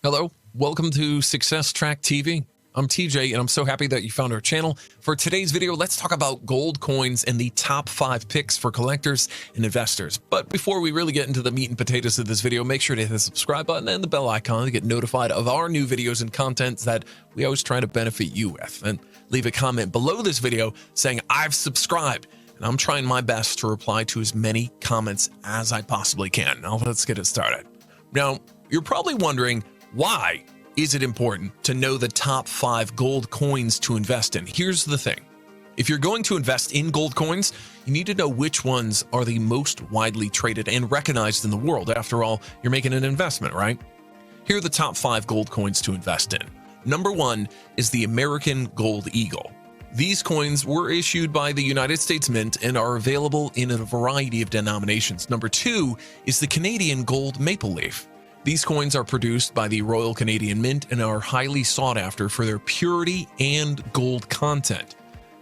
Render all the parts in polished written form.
Hello, welcome to SuccessTrack TV. I'm TJ, and I'm so happy that you found our channel. For today's video, let's talk about gold coins and the top 5 picks for collectors and investors. But before we really get into the meat and potatoes of this video, make sure to hit the subscribe button and the bell icon to get notified of our new videos and content that we always try to benefit you with. And leave a comment below this video saying, "I've subscribed." And I'm trying my best to reply to as many comments as I possibly can. Now, let's get it started. Now, you're probably wondering, why is it important to know the top 5 gold coins to invest in? Here's the thing. If you're going to invest in gold coins, you need to know which ones are the most widely traded and recognized in the world. After all, you're making an investment, right? Here are the top 5 gold coins to invest in. Number 1 is the American Gold Eagle. These coins were issued by the United States Mint and are available in a variety of denominations. Number 2 is the Canadian Gold Maple Leaf. These coins are produced by the Royal Canadian Mint and are highly sought after for their purity and gold content.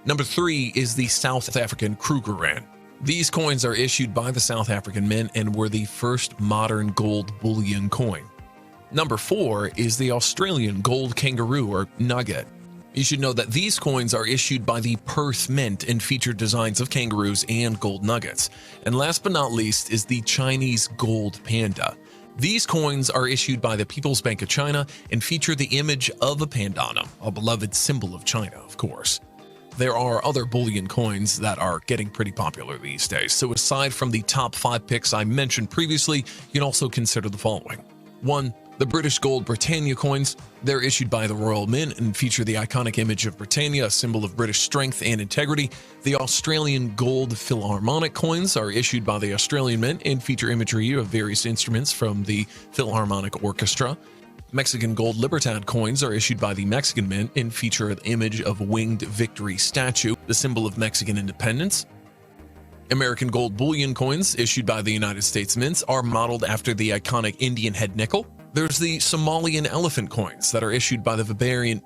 Number 3 is the South African Krugerrand. These coins are issued by the South African Mint and were the first modern gold bullion coin. Number 4 is the Australian Gold Kangaroo or Nugget. You should know that these coins are issued by the Perth Mint and feature designs of kangaroos and gold nuggets. And last but not least is the Chinese Gold Panda. These coins are issued by the People's Bank of China and feature the image of a panda on them, a beloved symbol of China, of course. There are other bullion coins that are getting pretty popular these days. So aside from the top 5 picks I mentioned previously, you can also consider the following. 1. The British Gold Britannia coins. They're issued by the Royal Mint and feature the iconic image of Britannia, a symbol of British strength and integrity. The Australian Gold Philharmonic coins are issued by the Australian Mint and feature imagery of various instruments from the Philharmonic Orchestra. Mexican Gold Libertad coins are issued by the Mexican Mint and feature the image of a winged victory statue, the symbol of Mexican independence. American Gold Bullion coins issued by the United States Mints are modeled after the iconic Indian head nickel. There's the Somalian elephant coins that are issued by the Bavarian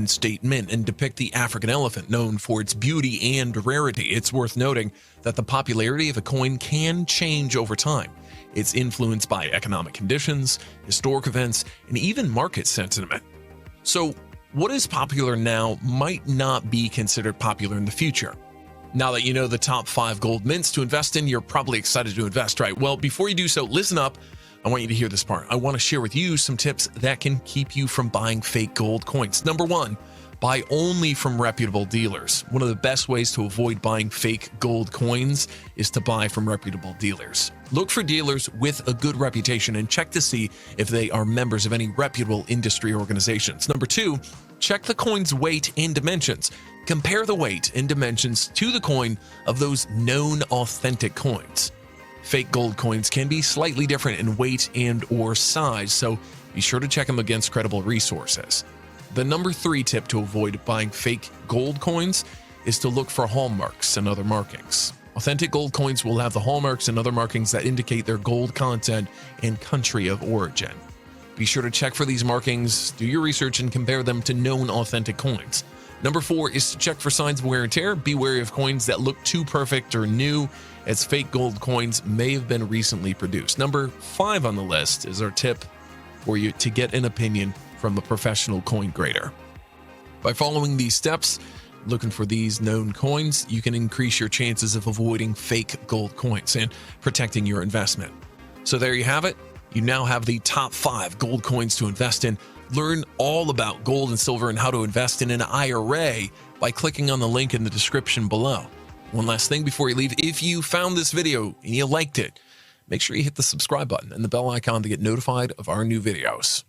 State Mint and depict the African elephant, known for its beauty and rarity. It's worth noting that the popularity of a coin can change over time. It's influenced by economic conditions, historic events, and even market sentiment. So, what is popular now might not be considered popular in the future. Now that you know the top 5 gold mints to invest in, you're probably excited to invest, right? Well, before you do so, listen up. I want you to hear this part. I want to share with you some tips that can keep you from buying fake gold coins. Number 1, buy only from reputable dealers. One of the best ways to avoid buying fake gold coins is to buy from reputable dealers. Look for dealers with a good reputation and check to see if they are members of any reputable industry organizations. Number 2, check the coin's weight and dimensions. Compare the weight and dimensions to the coin of those known authentic coins. Fake gold coins can be slightly different in weight and or size, so be sure to check them against credible resources. The number 3 tip to avoid buying fake gold coins is to look for hallmarks and other markings. Authentic gold coins will have the hallmarks and other markings that indicate their gold content and country of origin. Be sure to check for these markings, do your research, and compare them to known authentic coins. Number 4 is to check for signs of wear and tear. Be wary of coins that look too perfect or new, as fake gold coins may have been recently produced. Number 5 on the list is our tip for you to get an opinion from a professional coin grader. By following these steps, looking for these known coins, you can increase your chances of avoiding fake gold coins and protecting your investment. So there you have it. You now have the top 5 gold coins to invest in. Learn all about gold and silver and how to invest in an IRA by clicking on the link in the description below. One last thing before you leave, if you found this video and you liked it, make sure you hit the subscribe button and the bell icon to get notified of our new videos.